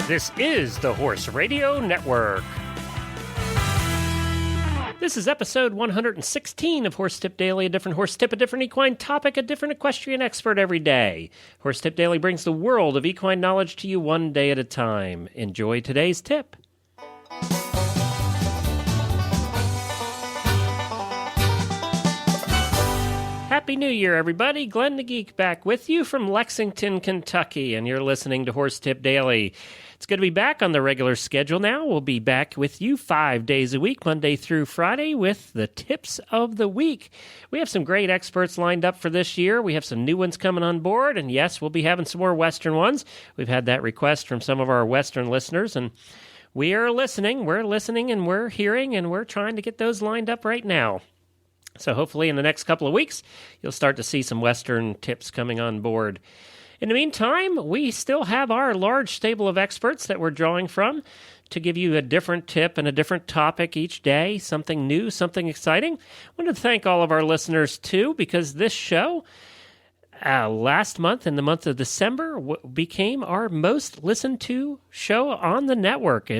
This is the Horse Radio Network. This is episode 116 of Horse Tip Daily, a different horse tip, a different equine topic, a different equestrian expert every day. Horse Tip Daily brings the world of equine knowledge to you one day at a time. Enjoy today's tip. Happy New Year, everybody. Glenn the Geek back with you from Lexington, Kentucky, and you're listening to Horse Tip Daily. It's good to be back on the regular schedule now. We'll be back with you 5 days a week, Monday through Friday, with the tips of the week. We have some great experts lined up for this year. We have some new ones coming on board, and yes, we'll be having some more Western ones. We've had that request from some of our Western listeners, and we are listening. We're listening, and we're hearing, and we're trying to get those lined up right now. So hopefully in the next couple of weeks, you'll start to see some Western tips coming on board. In the meantime, we still have our large stable of experts that we're drawing from to give you a different tip and a different topic each day, something new, something exciting. I want to thank all of our listeners, too, because this show, last month, in the month of December, became our most listened to show on the network.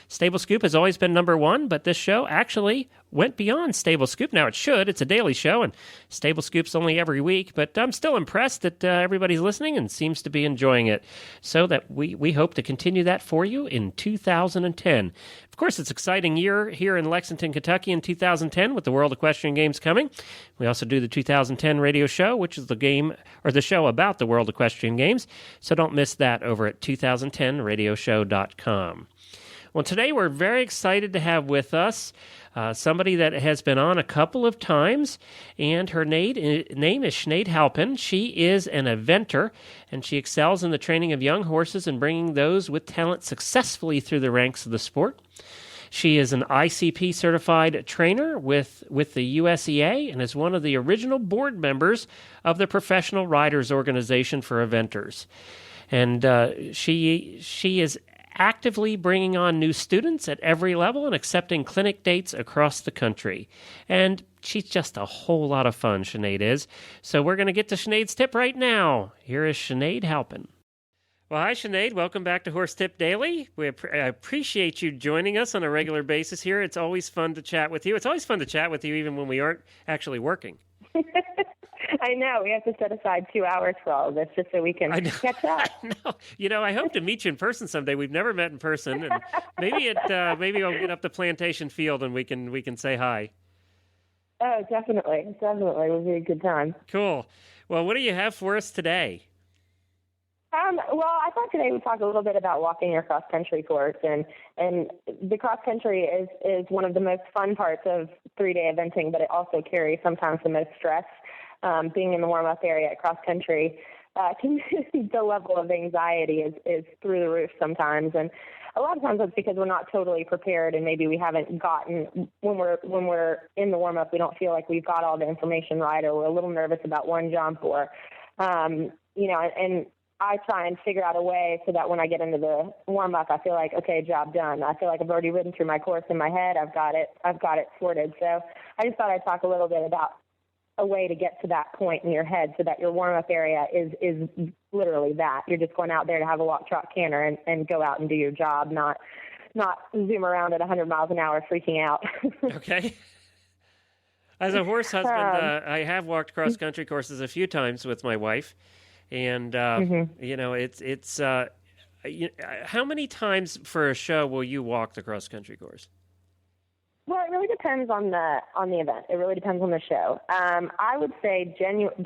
Stable Scoop has always been number one, but this show actually went beyond Stable Scoop. Now it should. It's a daily show, and Stable Scoop's only every week, but I'm still impressed that everybody's listening and seems to be enjoying it, so that we hope to continue that for you in 2010. Of course, it's an exciting year here in Lexington, Kentucky in 2010 with the World Equestrian Games coming. We also do the 2010 radio show, which is the show about the World Equestrian Games, so don't miss that over at 2010radioshow.com. Well, today we're very excited to have with us somebody that has been on a couple of times, and her name is Sinead Halpin. She is an eventer, and she excels in the training of young horses and bringing those with talent successfully through the ranks of the sport. She is an ICP certified trainer with the USEA and is one of the original board members of the Professional Riders Organization for Eventers. And she is actively bringing on new students at every level and accepting clinic dates across the country. And she's just a whole lot of fun, Sinead is. So we're going to get to Sinead's tip right now. Here is Sinead Halpin. Well, hi, Sinead. Welcome back to Horse Tip Daily. I appreciate you joining us on a regular basis here. It's always fun to chat with you. It's always fun to chat with you even when we aren't actually working. I know. We have to set aside 2 hours for all of this just so we can catch up. I know. You know, I hope to meet you in person someday. We've never met in person, and maybe I'll get up to Plantation Field and we can say hi. Oh, definitely. Definitely. It would be a good time. Cool. Well, what do you have for us today? Well, I thought today we'd talk a little bit about walking your cross-country course, and the cross-country is one of the most fun parts of three-day eventing, but it also carries sometimes the most stress. Being in the warm-up area at cross-country, the level of anxiety is through the roof sometimes, and a lot of times it's because we're not totally prepared, and maybe we haven't gotten, when we're in the warm-up, we don't feel like we've got all the information right, or we're a little nervous about one jump, or, and I try and figure out a way so that when I get into the warm-up, I feel like, okay, job done. I feel like I've already ridden through my course in my head. I've got it sorted. So I just thought I'd talk a little bit about a way to get to that point in your head so that your warm-up area is literally that. You're just going out there to have a walk, trot, canter and go out and do your job, not zoom around at 100 miles an hour freaking out. Okay. As a horse husband, I have walked cross-country courses a few times with my wife. And, it's how many times for a show will you walk the cross-country course? Well, it really depends on the event. It really depends on the show. I would say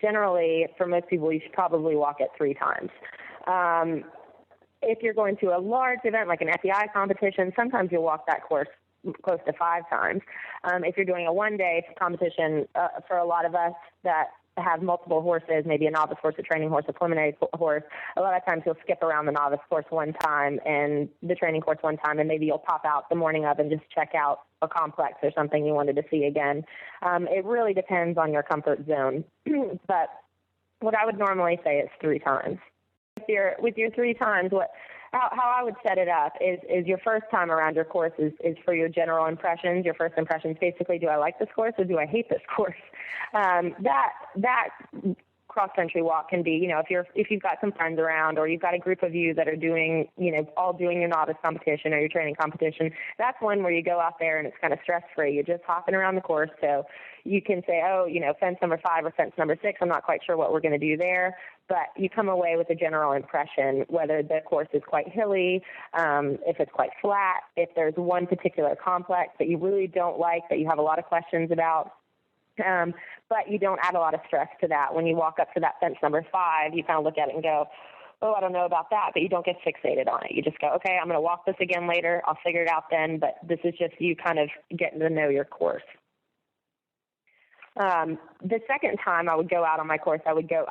generally for most people, you should probably walk it 3 times. If you're going to a large event like an FEI competition, sometimes you'll walk that course close to 5 times. If you're doing a one-day competition, for a lot of us that have multiple horses, maybe a novice horse, a training horse, a preliminary horse, a lot of times you'll skip around the novice course one time and the training course one time, and maybe you'll pop out the morning of and just check out a complex or something you wanted to see again. It really depends on your comfort zone. But what I would normally say is 3 times. With your 3 times, how I would set it up is your first time around your course is for your general impressions. Your first impressions, basically, do I like this course or do I hate this course? That cross-country walk can be, if you've got some friends around, or you've got a group of you that are doing, all doing your novice competition or your training competition, that's one where you go out there and it's kind of stress-free. You're just hopping around the course, so you can say, fence number 5 or fence number 6, I'm not quite sure what we're going to do there, but you come away with a general impression, whether the course is quite hilly, if it's quite flat, if there's one particular complex that you really don't like, that you have a lot of questions about. But you don't add a lot of stress to that. When you walk up to that fence number 5, you kind of look at it and go, oh, I don't know about that, but you don't get fixated on it. You just go, okay, I'm going to walk this again later. I'll figure it out then, but this is just you kind of getting to know your course. The second time I would go out on my course, I would go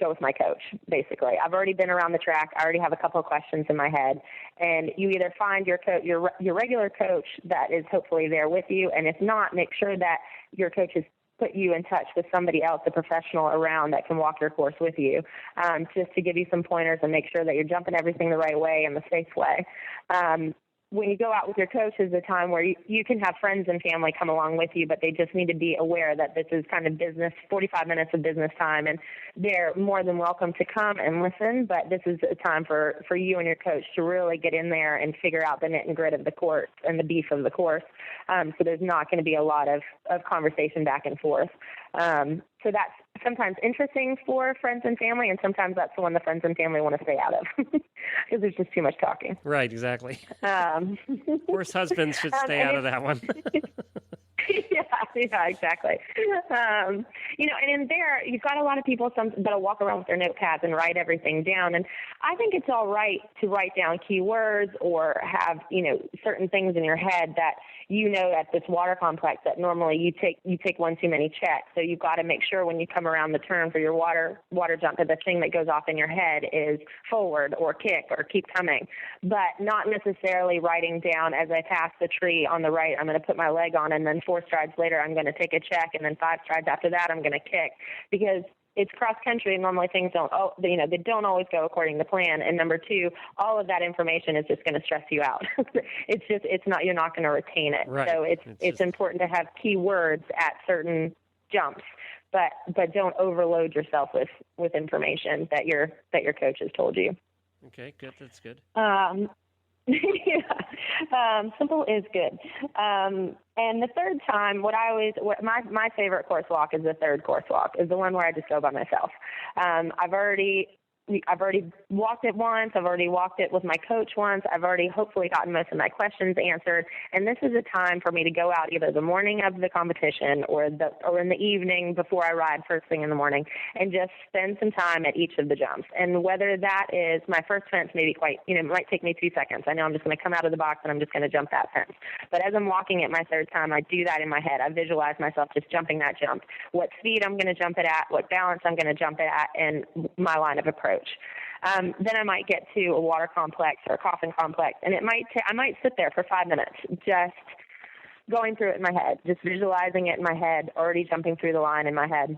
with my coach, basically. I've already been around the track. I already have a couple of questions in my head. And you either find your regular coach that is hopefully there with you, and if not, make sure that your coach has put you in touch with somebody else, a professional around that can walk your course with you, just to give you some pointers and make sure that you're jumping everything the right way and the safe way. When you go out with your coach is a time where you can have friends and family come along with you, but they just need to be aware that this is kind of business, 45 minutes of business time, and they're more than welcome to come and listen, but this is a time for you and your coach to really get in there and figure out the nit and grit of the course and the beef of the course. So there's not going to be a lot of conversation back and forth. So that's sometimes interesting for friends and family, and sometimes that's the one the friends and family want to stay out of because there's just too much talking. Right, exactly. Horse husbands should stay out of that one. Yeah, exactly. And in there, you've got a lot of people that'll walk around with their notepads and write everything down. And I think it's all right to write down keywords or have, certain things in your head that at this water complex that normally you take one too many checks. So you've got to make sure when you come around the turn for your water jump that the thing that goes off in your head is forward or kick or keep coming, but not necessarily writing down as I pass the tree on the right, I'm going to put my leg on, and then 4 strides later, I'm going to take a check, and then 5 strides after that, I'm going to kick, because it's cross country and normally things they don't always go according to plan. And number 2, all of that information is just going to stress you out. You're not going to retain it. Right. So it's important to have key words at certain jumps, but don't overload yourself with information that your coach has told you. Okay, good. That's good. Simple is good. And the third time, my favorite course walk is the third course walk, is the one where I just go by myself. I've already walked it once. I've already walked it with my coach once. I've already hopefully gotten most of my questions answered. And this is a time for me to go out either the morning of the competition or in the evening before I ride first thing in the morning and just spend some time at each of the jumps. And whether that is my first fence, maybe it might take me 2 seconds. I know I'm just going to come out of the box and I'm just going to jump that fence. But as I'm walking it my third time, I do that in my head. I visualize myself just jumping that jump, what speed I'm going to jump it at, what balance I'm going to jump it at, and my line of approach. Then I might get to a water complex or a coffin complex, and I might sit there for 5 minutes just going through it in my head, just visualizing it in my head, already jumping through the line in my head.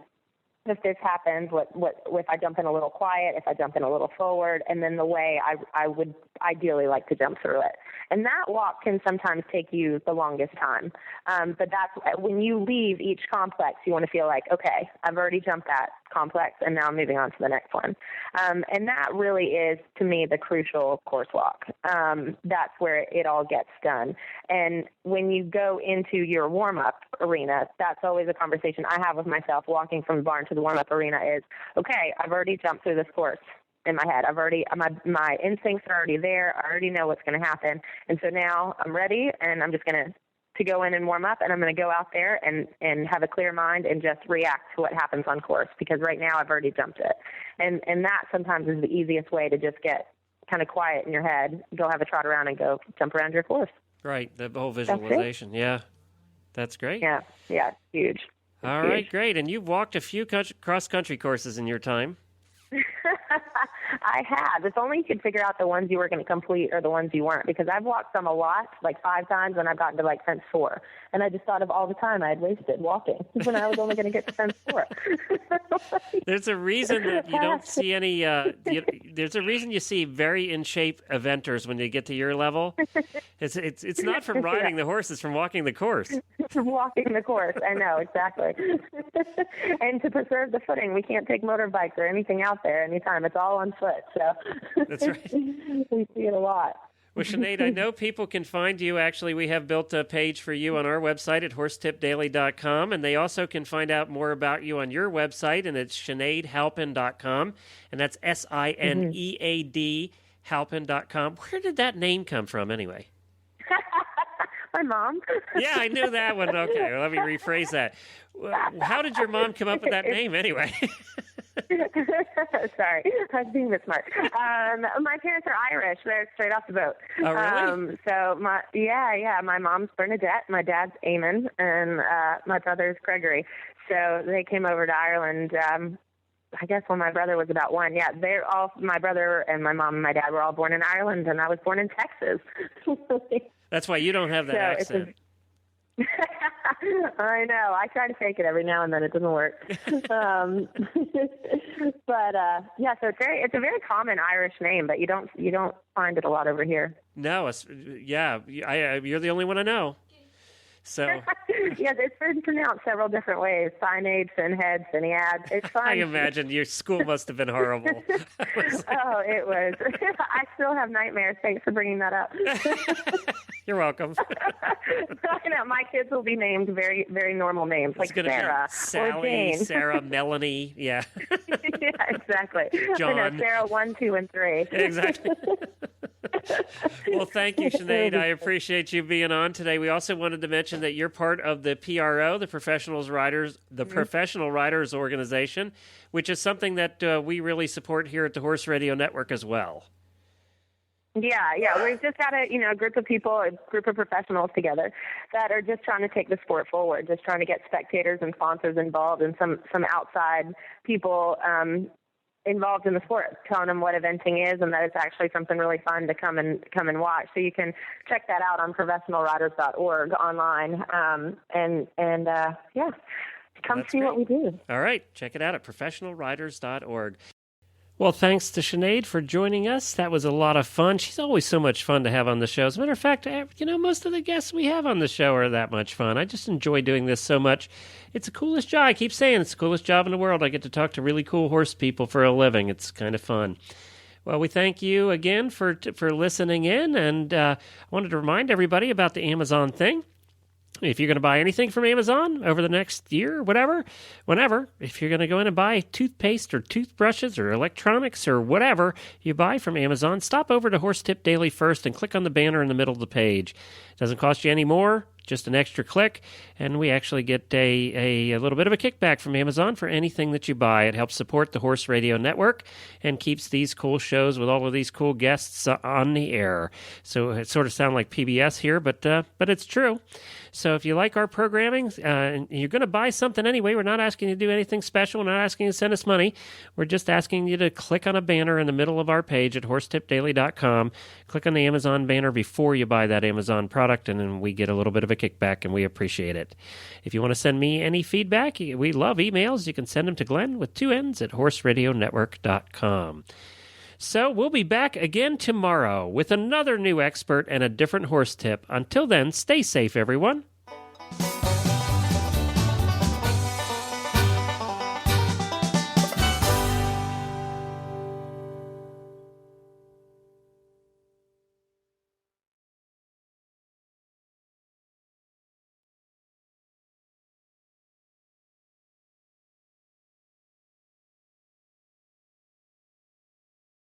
If this happens, if I jump in a little quiet, if I jump in a little forward, and then the way I would ideally like to jump through it. And that walk can sometimes take you the longest time. But that's when you leave each complex, you want to feel like, okay, I've already jumped that complex, and now I'm moving on to the next one. And that really is, to me, the crucial course walk. That's where it all gets done. And when you go into your warm-up arena, that's always a conversation I have with myself walking from the barn to the warm-up arena is, okay, I've already jumped through this course in my head. My instincts are already there. I already know what's going to happen. And so now I'm ready, and I'm just going to go in and warm up, and I'm going to go out there and have a clear mind and just react to what happens on course, because right now I've already jumped it. And that sometimes is the easiest way to just get kind of quiet in your head, go have a trot around and go jump around your course. Right, the whole visualization. Yeah, that's great. Yeah, it's huge. All right, great. And you've walked a few cross-country courses in your time. I have. If only you could figure out the ones you were going to complete or the ones you weren't, because I've walked them a lot, like 5 times, and I've gotten to like fence 4. And I just thought of all the time I had wasted walking when I was only going to get to fence 4. There's a reason that you don't see any, there's a reason you see very in shape eventers when you get to your level. It's not from riding the horse, it's from walking the course. From walking the course, I know, exactly. And to preserve the footing, we can't take motorbikes or anything out there anytime. It's all on foot, so that's right. We see it a lot. Well, Sinead, I know people can find you. Actually, we have built a page for you on our website at horsetipdaily.com, and they also can find out more about you on your website, and it's SineadHalpin.com, and that's SINEAD Halpin.com. Where did that name come from, anyway? My mom. Yeah, I knew that one. Okay, well, let me rephrase that. How did your mom come up with that name, anyway? Sorry, I was being a bit smart. My parents are Irish. They're straight off the boat. Oh, really? So my mom's Bernadette, my dad's Eamon, and my brother's Gregory. So they came over to Ireland. I guess when my brother was about 1. Yeah, my brother and my mom and my dad were all born in Ireland, and I was born in Texas. That's why you don't have that accent. I know. I try to fake it every now and then. It doesn't work. But so it's a very common Irish name, but you don't find it a lot over here. No, you're the only one I know. So yeah, it's been pronounced several different ways. Sinead, Sinead, Sinead. It's fun. I imagine your school must have been horrible. Oh, it was. I still have nightmares. Thanks for bringing that up. You're welcome. My kids will be named very, very normal names, like Sarah Sally, or Jane. Sarah, Melanie. Yeah. Yeah, exactly. John. I know, Sarah 1, 2, and 3. Exactly. Well, thank you, Sinead. I appreciate you being on today. We also wanted to mention that you're part of the PRO, the Professional Riders Organization, which is something that we really support here at the Horse Radio Network as well. Yeah. We've just got a group of people, a group of professionals together that are just trying to take the sport forward, just trying to get spectators and sponsors involved and some outside people involved in the sport, telling them what eventing is and that it's actually something really fun to come and watch. So you can check that out on professionalriders.org online, come see what we do. All right, check it out at professionalriders.org. Well, thanks to Sinead for joining us. That was a lot of fun. She's always so much fun to have on the show. As a matter of fact, most of the guests we have on the show are that much fun. I just enjoy doing this so much. It's the coolest job. I keep saying it's the coolest job in the world. I get to talk to really cool horse people for a living. It's kind of fun. Well, we thank you again for listening in, and I wanted to remind everybody about the Amazon thing. If you're going to buy anything from Amazon over the next year or whenever, if you're going to go in and buy toothpaste or toothbrushes or electronics or whatever you buy from Amazon, stop over to Horse Tip Daily first and click on the banner in the middle of the page. It doesn't cost you any more, just an extra click, and we actually get a little bit of a kickback from Amazon for anything that you buy. It helps support the Horse Radio Network and keeps these cool shows with all of these cool guests on the air. So it sort of sounds like PBS here, but it's true. So if you like our programming and you're going to buy something anyway, we're not asking you to do anything special. We're not asking you to send us money. We're just asking you to click on a banner in the middle of our page at horsetipdaily.com. Click on the Amazon banner before you buy that Amazon product, and then we get a little bit of a kickback, and we appreciate it. If you want to send me any feedback, we love emails. You can send them to Glenn with 2 N's at horseradionetwork.com. So we'll be back again tomorrow with another new expert and a different horse tip. Until then, stay safe, everyone.